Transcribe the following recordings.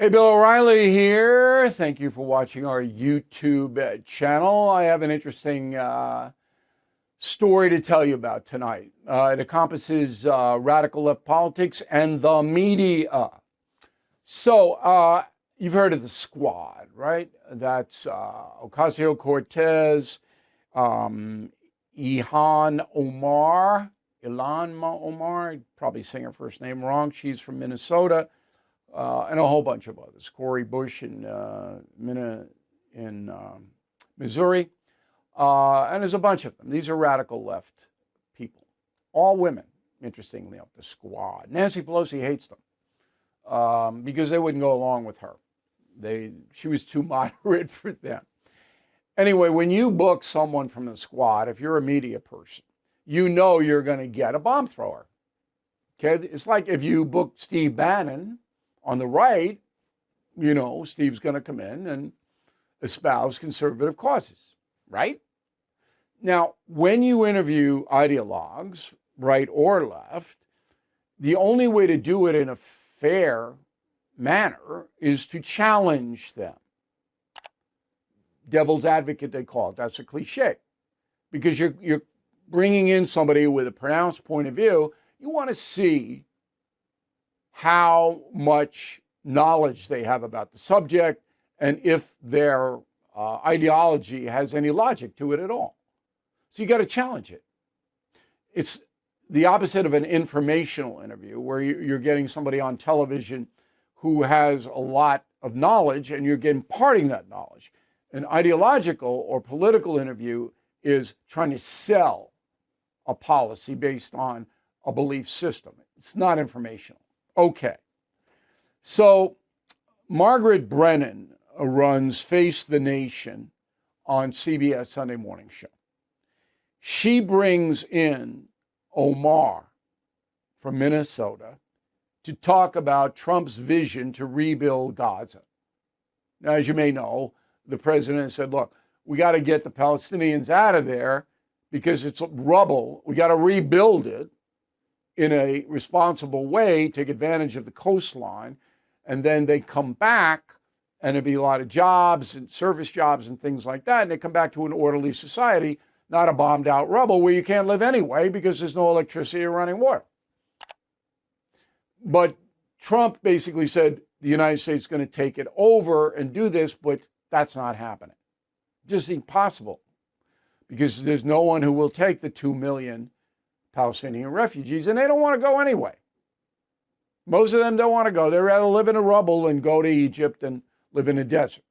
Hey, Bill O'Reilly here. Thank you for watching our YouTube channel. I have an interesting story to tell you about tonight. It encompasses radical left politics and the media. So, you've heard of the Squad, right? That's Ocasio-Cortez, Ilhan Omar, probably saying her first name wrong. She's from Minnesota. And a whole bunch of others. Cori Bush in Missouri. And there's a bunch of them. These are radical left people. All women, interestingly enough, the Squad. Nancy Pelosi hates them because they wouldn't go along with her. She was too moderate for them. Anyway, when you book someone from the Squad, if you're a media person, you know you're going to get a bomb thrower. Okay, it's like if you book Steve Bannon on the right, you know, Steve's going to come in and espouse conservative causes, right? Now, when you interview ideologues, right or left, the only way to do it in a fair manner is to challenge them. Devil's advocate, they call it. That's a cliche. Because you're bringing in somebody with a pronounced point of view. You want to see how much knowledge they have about the subject and if their ideology has any logic to it at all. So you got to challenge it. It's the opposite of an informational interview where you're getting somebody on television who has a lot of knowledge and you're imparting that knowledge. An ideological or political interview is trying to sell a policy based on a belief system. It's not informational. Okay, so Margaret Brennan runs Face the Nation on CBS Sunday morning show. She brings in Omar from Minnesota to talk about Trump's vision to rebuild Gaza. Now, as you may know, the president said, look, we got to get the Palestinians out of there because it's rubble. We got to rebuild it in a responsible way, take advantage of the coastline, and then they come back and there'd be a lot of jobs and service jobs and things like that, and they come back to an orderly society, not a bombed out rubble where you can't live anyway because there's no electricity or running water. But Trump basically said the United States is going to take it over and do this, but that's not happening. Just impossible because there's no one who will take the 2 million Palestinian refugees, and they don't want to go anyway. Most of them don't want to go. They'd rather live in a rubble and go to Egypt and live in a desert.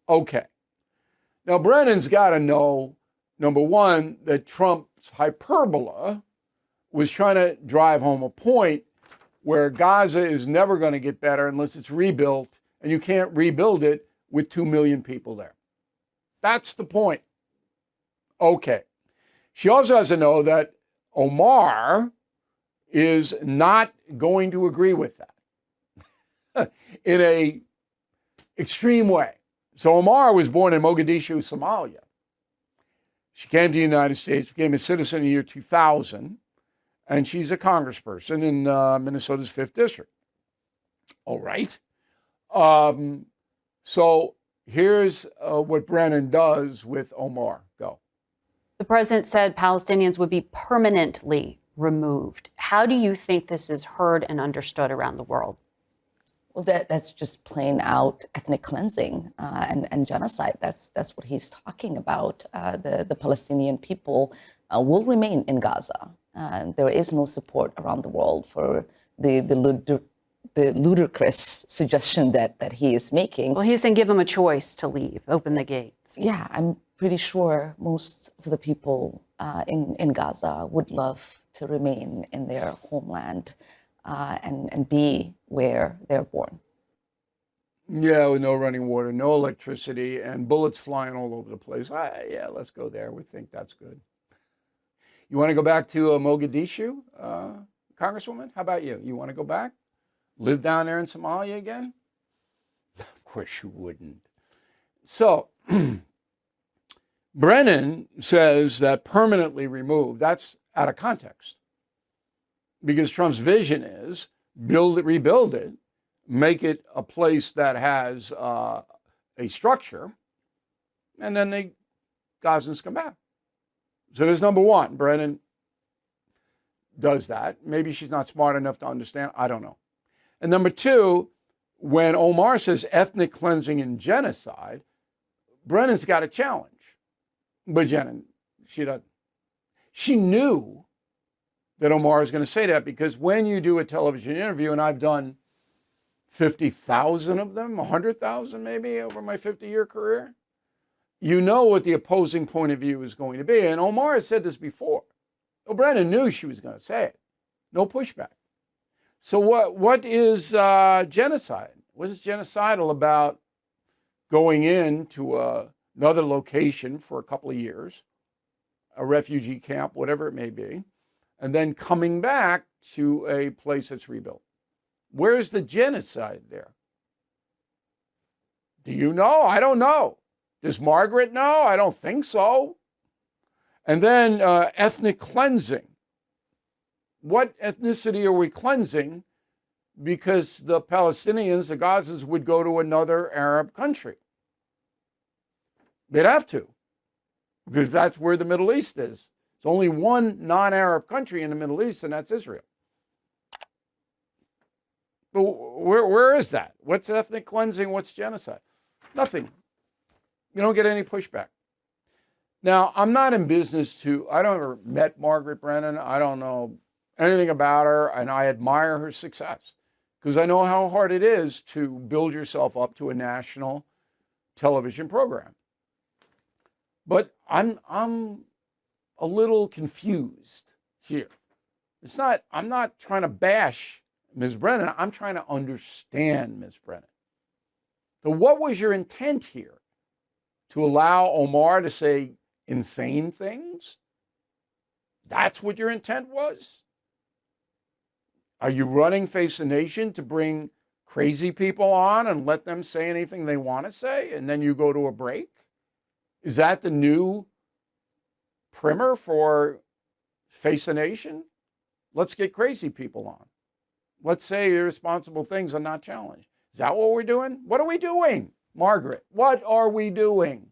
Okay. Now, Brennan's got to know, number one, that Trump's hyperbola was trying to drive home a point where Gaza is never going to get better unless it's rebuilt, and you can't rebuild it with 2 million people there. That's the point. Okay. She also has to know that Omar is not going to agree with that in a extreme way. So Omar was born in Mogadishu, Somalia. She came to the United States, became a citizen in the year 2000, and she's a congressperson in Minnesota's 5th District. All right. So here's what Brennan does with Omar. Go. The president said Palestinians would be permanently removed. How do you think this is heard and understood around the world? Well, that's just plain out ethnic cleansing and genocide. That's what he's talking about. The Palestinian people will remain in Gaza. There is no support around the world for the ludicrous suggestion that he is making. Well, he's saying give them a choice to leave, open the gates. Yeah, I'm pretty sure most of the people in Gaza would love to remain in their homeland and be where they're born. Yeah, with no running water, no electricity, and bullets flying all over the place. Yeah, let's go there. We think that's good. You want to go back to Mogadishu, Congresswoman? How about you? You want to go back? Live down there in Somalia again? Of course you wouldn't. So, Brennan says that permanently removed, that's out of context. Because Trump's vision is build it, rebuild it, make it a place that has a structure, and then the Gazans come back. So there's number one. Brennan does that. Maybe she's not smart enough to understand. I don't know. And number two, when Omar says ethnic cleansing and genocide, Brennan's got a challenge. But Jenin, she doesn't. She knew that Omar is going to say that, because when you do a television interview, and I've done 50,000 of them, 100,000 maybe over my 50-year career, you know what the opposing point of view is going to be. And Omar has said this before. Well, Brennan knew she was going to say it. No pushback. So what is genocide? What is genocidal about going into another location for a couple of years, a refugee camp, whatever it may be, and then coming back to a place that's rebuilt? Where's the genocide there? Do you know? I don't know. Does Margaret know? I don't think so. And then ethnic cleansing. What ethnicity are we cleansing? Because the Palestinians, the Gazans, would go to another Arab country. They'd have to, because that's where the Middle East is. There's only one non-Arab country in the Middle East, and that's Israel. But where is that? What's ethnic cleansing? What's genocide? Nothing. You don't get any pushback. Now, I'm not in business I don't ever met Margaret Brennan. I don't know anything about her, and I admire her success, because I know how hard it is to build yourself up to a national television program. But I'm a little confused here. I'm not trying to bash Ms. Brennan. I'm trying to understand Ms. Brennan. So what was your intent here? To allow Omar to say insane things? That's what your intent was? Are you running Face the Nation to bring crazy people on and let them say anything they want to say, and then you go to a break? Is that the new primer for Face the Nation? Let's get crazy people on. Let's say irresponsible things are not challenged. Is that what we're doing? What are we doing, Margaret? What are we doing?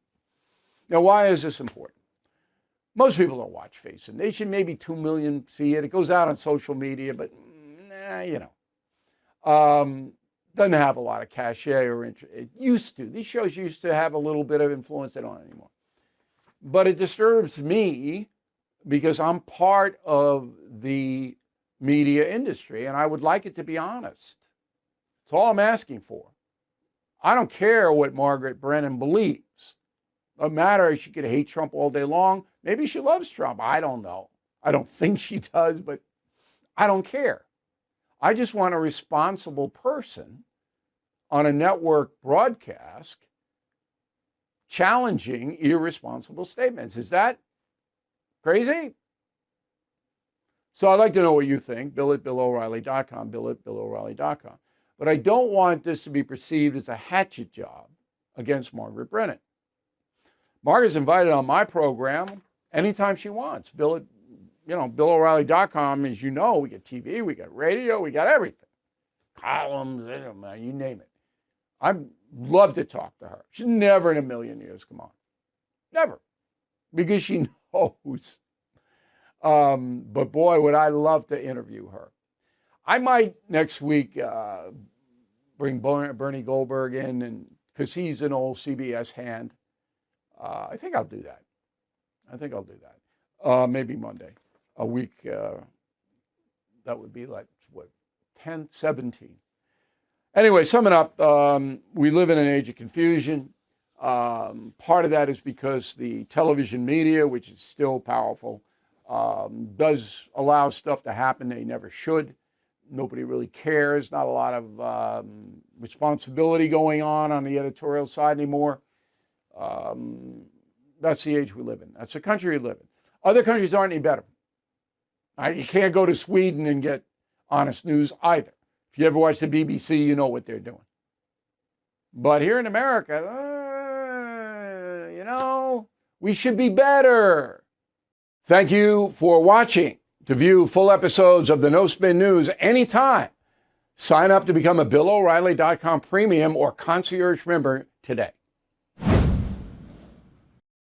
Now, why is this important? Most people don't watch Face the Nation. Maybe 2 million see it. It goes out on social media, but doesn't have a lot of cachet or interest. It used to. These shows used to have a little bit of influence. They don't anymore. But it disturbs me because I'm part of the media industry, and I would like it to be honest. That's all I'm asking for. I don't care what Margaret Brennan believes. No matter if she could hate Trump all day long. Maybe she loves Trump. I don't know. I don't think she does, but I don't care. I just want a responsible person on a network broadcast challenging irresponsible statements. Is that crazy? So I'd like to know what you think. Bill@BillO'Reilly.com, Bill@BillO'Reilly.com. But I don't want this to be perceived as a hatchet job against Margaret Brennan. Margaret's invited on my program anytime she wants. BillO'Reilly.com, as you know, we get TV, we got radio, we got everything. Columns, you name it. I'd love to talk to her. She'd never in a million years come on. Never. Because she knows. But boy, would I love to interview her. I might next week bring Bernie Goldberg in, and because he's an old CBS hand. I think I'll do that. Maybe Monday, a week. That would be like, 10th, 17th. Anyway, summing up, we live in an age of confusion. Part of that is because the television media, which is still powerful, does allow stuff to happen they never should. Nobody really cares. Not a lot of responsibility going on the editorial side anymore. That's the age we live in. That's the country we live in. Other countries aren't any better. You can't go to Sweden and get honest news either. If you ever watch the BBC, you know what they're doing. But here in America, we should be better. Thank you for watching. To view full episodes of the No Spin News anytime, Sign up to become a BillO'Reilly.com premium or concierge member today.